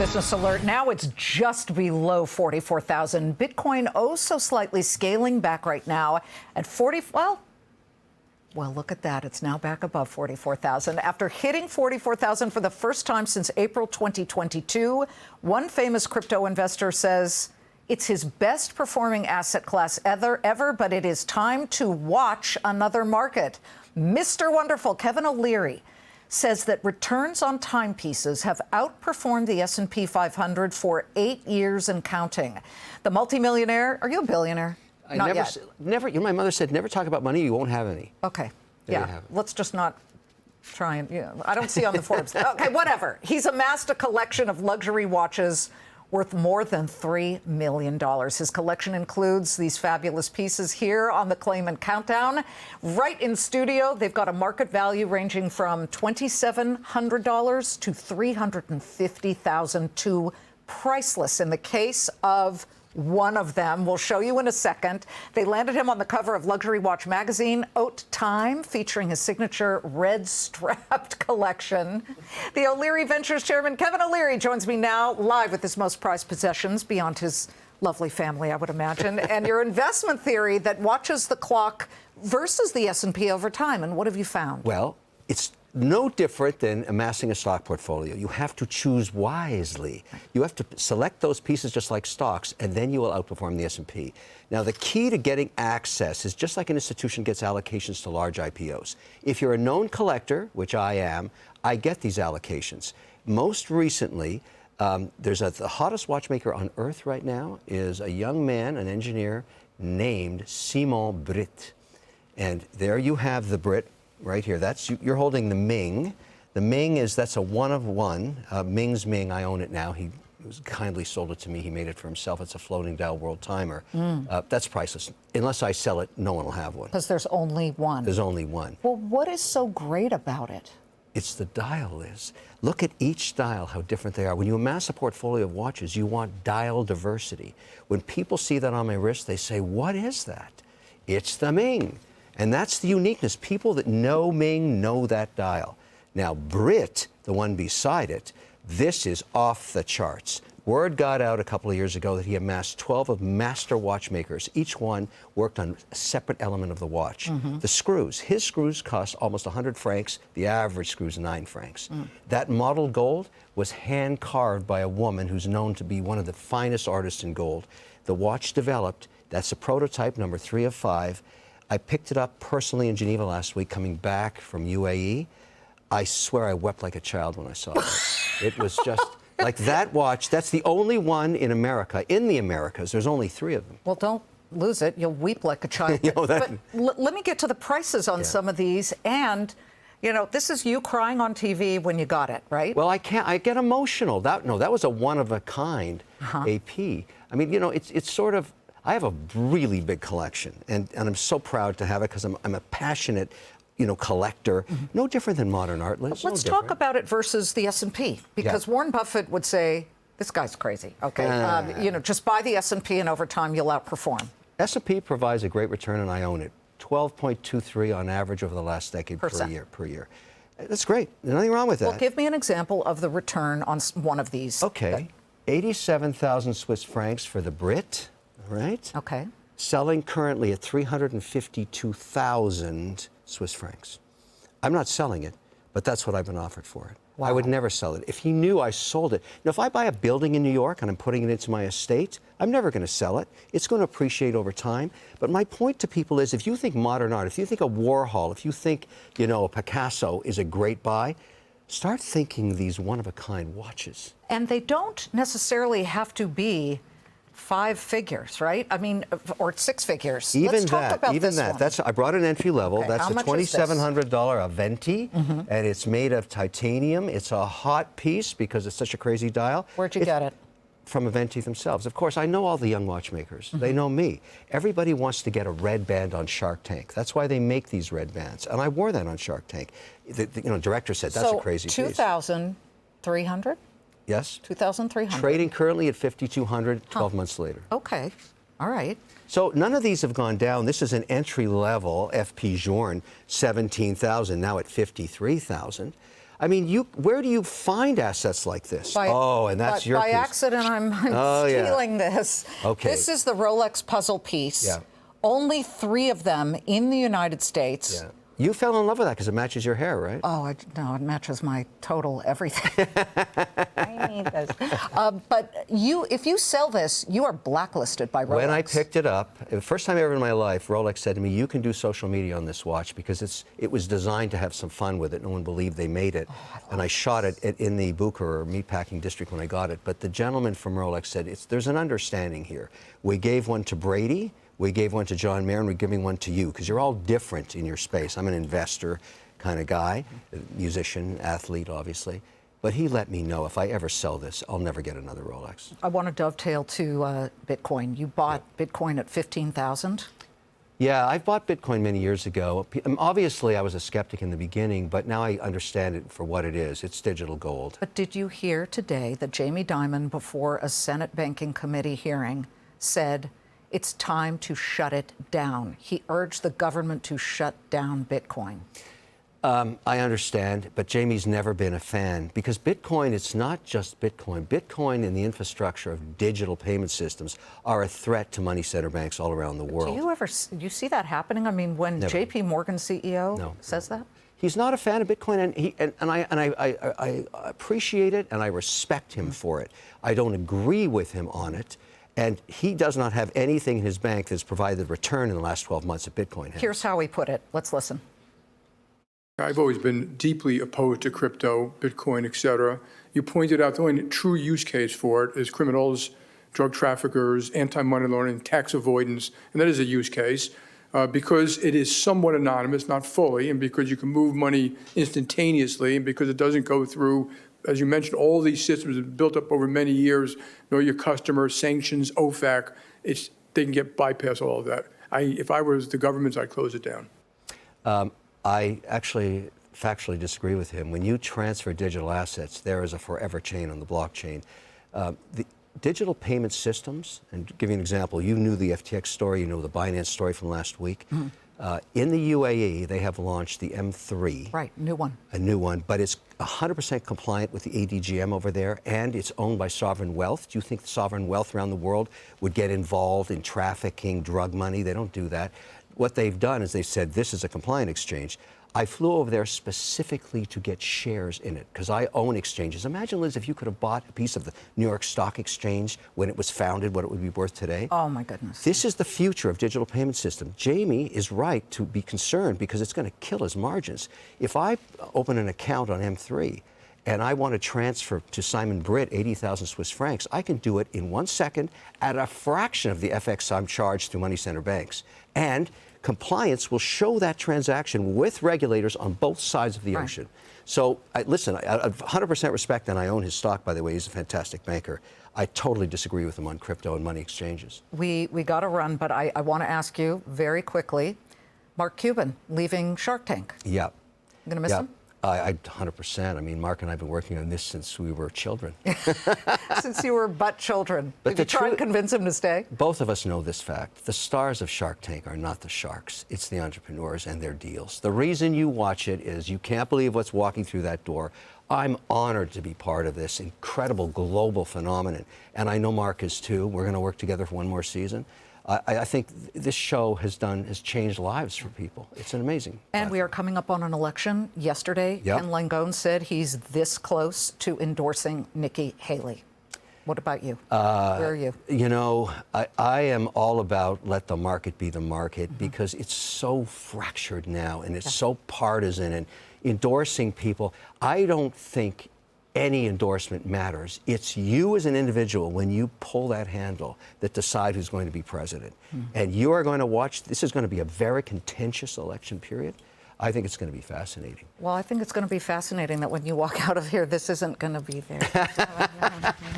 Business alert. Now it's just below 44,000. Bitcoin so slightly scaling back right now at 40. Well, look at that. It's now back above 44,000. After hitting 44,000 for the first time since April 2022, one famous crypto investor says it's his best performing asset class ever, but it is time to watch another market. Mr. Wonderful Kevin O'Leary says that returns on timepieces have outperformed the S&P 500 for 8 years and counting. The multimillionaire, are you a billionaire? Not yet. Never. You know, my mother said, never talk about money, you won't have any. Okay. Yeah. Let's just not try and, I don't see on the Forbes. Okay, whatever. He's amassed a collection of luxury watches worth more than $3 million. His collection includes these fabulous pieces here on the Claman Countdown. Right in studio, they've got a market value ranging from $2,700 to $350,000 to priceless. In the case of one of them, we'll show you in a second. They landed him on the cover of Luxury Watch magazine, Haute Time, featuring his signature red-strapped collection. The O'Leary Ventures chairman, Kevin O'Leary, joins me now live with his most prized possessions beyond his lovely family, I would imagine, and your investment theory that watches the clock versus the S&P over time. And what have you found? Well, it's no different than amassing a stock portfolio. You have to choose wisely. You have to select those pieces just like stocks, and then you will outperform the S&P. Now, the key to getting access is just like an institution gets allocations to large IPOs. If you're a known collector, which I am, I get these allocations. Most recently, the hottest watchmaker on earth right now is a young man, an engineer, named Simon Brit. And there you have the Brit. Right here, you're holding the Ming. The Ming that's a one of one. Ming's Ming, I own it now. He kindly sold it to me. He made it for himself. It's a floating dial world timer. That's priceless. Unless I sell it, no one will have one. Because there's only one. There's only one. Well, what is so great about it? It's the dial, Liz. Look at each dial, how different they are. When you amass a portfolio of watches, you want dial diversity. When people see that on my wrist, they say, what is that? It's the Ming. And that's the uniqueness. People that know Ming know that dial. Now, Brit, the one beside it, this is off the charts. Word got out a couple of years ago that he amassed 12 of master watchmakers. Each one worked on a separate element of the watch. The screws. His screws cost almost 100 francs. The average screw is 9 francs. That model gold was hand-carved by a woman who's known to be one of the finest artists in gold. The watch developed. That's a prototype, number 3 of 5. I picked it up personally in Geneva last week, coming back from UAE. I swear I wept like a child when I saw it. It was just like that watch. That's the only one in America, in the Americas. There's only 3 of them. Well, don't lose it. You'll weep like a child. But let me get to the prices on some of these. And, this is you crying on TV when you got it, right? Well, I get emotional. That was a one-of-a-kind AP. I mean, it's sort of, I have a really big collection, and I'm so proud to have it because I'm a passionate, collector. No different than modern art, Liz. Let's talk about it versus the S&P, because Warren Buffett would say, this guy's crazy. Okay, just buy the S&P and over time you'll outperform. S&P provides a great return, and I own it. 12.23 on average over the last decade per year. That's great. There's nothing wrong with that. Well, give me an example of the return on one of these. Okay, 87,000 Swiss francs for the Brit. Right? Okay. Selling currently at 352,000 Swiss francs. I'm not selling it, but that's what I've been offered for it. Wow. I would never sell it. If he knew I sold it. Now, if I buy a building in New York and I'm putting it into my estate, I'm never going to sell it. It's going to appreciate over time. But my point to people is, if you think modern art, if you think a Warhol, if you think, a Picasso is a great buy, start thinking these one-of-a-kind watches. And they don't necessarily have to be 5 figures, right? I mean, or 6 figures. Let's talk about this one. I brought an entry level. Okay, that's a $2,700 Aventi, and it's made of titanium. It's a hot piece because it's such a crazy dial. Where'd you get it? From Aventi themselves. Of course, I know all the young watchmakers. They know me. Everybody wants to get a red band on Shark Tank. That's why they make these red bands, and I wore that on Shark Tank. The director said that's a crazy piece. 2,300. Yes. 2,300. Trading currently at 5,200, 12 months later. Okay. All right. So none of these have gone down. This is an entry level FP Journe, 17,000, now at 53,000. I mean, where do you find assets like this? And that's your by piece. accident, I'm stealing this. Okay. This is the Rolex puzzle piece. Yeah. Only 3 of them in the United States. Yeah. You fell in love with that because it matches your hair, right? Oh, no, it matches my total everything. I need this. But if you sell this, you are blacklisted by Rolex. When I picked it up, the first time ever in my life, Rolex said to me, you can do social media on this watch because it was designed to have some fun with it. No one believed they made it. And I shot it in the Bucher meatpacking district when I got it. But the gentleman from Rolex said, there's an understanding here. We gave one to Brady. We gave one to John Mayer, and we're giving one to you, because you're all different in your space. I'm an investor kind of guy, musician, athlete, obviously. But he let me know if I ever sell this, I'll never get another Rolex. I want to dovetail to Bitcoin. You bought Bitcoin at 15,000? Yeah, I bought Bitcoin many years ago. Obviously, I was a skeptic in the beginning, but now I understand it for what it is. It's digital gold. But did you hear today that Jamie Dimon, before a Senate Banking Committee hearing, said, it's time to shut it down? He urged the government to shut down Bitcoin. I understand, but Jamie's never been a fan because Bitcoin, it's not just Bitcoin. Bitcoin and the infrastructure of digital payment systems are a threat to money center banks all around the world. Do you see that happening? I mean, when JP Morgan CEO says that? He's not a fan of Bitcoin, and I appreciate it and I respect him for it. I don't agree with him on it. And he does not have anything in his bank that's provided return in the last 12 months that Bitcoin has. Here's how he put it. Let's listen. I've always been deeply opposed to crypto, Bitcoin, et cetera. You pointed out the only true use case for it is criminals, drug traffickers, anti-money laundering, tax avoidance, and that is a use case because it is somewhat anonymous, not fully, and because you can move money instantaneously, and because it doesn't go through, as you mentioned, all these systems have built up over many years, know your customers, sanctions, OFAC, they can bypass all of that. If I was the government, I'd close it down. I actually factually disagree with him. When you transfer digital assets, there is a forever chain on the blockchain. The digital payment systems, and to give you an example, you knew the FTX story, you know the Binance story from last week. In the UAE, they have launched the M3. Right, new one. A new one, but it's 100% compliant with the ADGM over there, and it's owned by sovereign wealth. Do you think the sovereign wealth around the world would get involved in trafficking drug money? They don't do that. What they've done is they said, this is a compliant exchange. I flew over there specifically to get shares in it because I own exchanges. Imagine, Liz, if you could have bought a piece of the New York Stock Exchange when it was founded, what it would be worth today. Oh, my goodness. This is the future of digital payment system. Jamie is right to be concerned because it's going to kill his margins. If I open an account on M3 and I want to transfer to Simon Britt 80,000 Swiss francs, I can do it in 1 second at a fraction of the FX I'm charged through money center banks. And compliance will show that transaction with regulators on both sides of the ocean. So, listen, I 100% respect, and I own his stock, by the way. He's a fantastic banker. I totally disagree with him on crypto and money exchanges. We got to run, but I want to ask you very quickly, Mark Cuban leaving Shark Tank. Yeah. You going to miss him? I 100%. I mean, Mark and I have been working on this since we were children. Since you were but children. But Did you try and convince him to stay? Both of us know this fact. The stars of Shark Tank are not the sharks. It's the entrepreneurs and their deals. The reason you watch it is you can't believe what's walking through that door. I'm honored to be part of this incredible global phenomenon. And I know Mark is too. We're going to work together for one more season. I think this show has changed lives for people. It's an amazing platform. And we are coming up on an election. Yesterday, Ken Langone said he's this close to endorsing Nikki Haley. What about you? Where are you? You know, I am all about let the market be the market because it's so fractured now and it's so partisan and endorsing people. I don't think any endorsement matters. It's you as an individual, when you pull that handle, that decide who's going to be president. And you are going to watch, this is going to be a very contentious election period. I think it's going to be fascinating. Well, I think it's going to be fascinating that when you walk out of here, this isn't going to be there.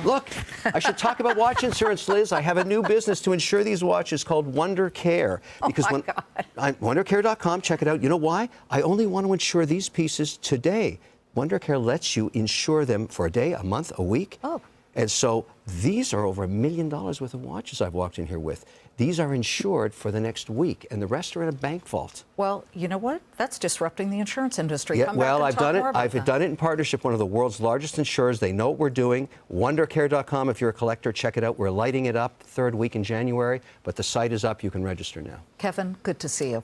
Look, I should talk about watch insurance, Liz. I have a new business to insure these watches called Wonder Care. Because WonderCare.com, check it out. You know why? I only want to insure these pieces today. Wonder Care lets you insure them for a day, a month, a week. And so these are over $1 million worth of watches I've walked in here with. These are insured for the next week, and the rest are in a bank vault. Well, you know what? That's disrupting the insurance industry. Yeah, Come back well, and I've talk done it. more about I've that. done it in partnership with one of the world's largest insurers. They know what we're doing. Wondercare.com. If you're a collector, check it out. We're lighting it up third week in January, but the site is up. You can register now. Kevin, good to see you.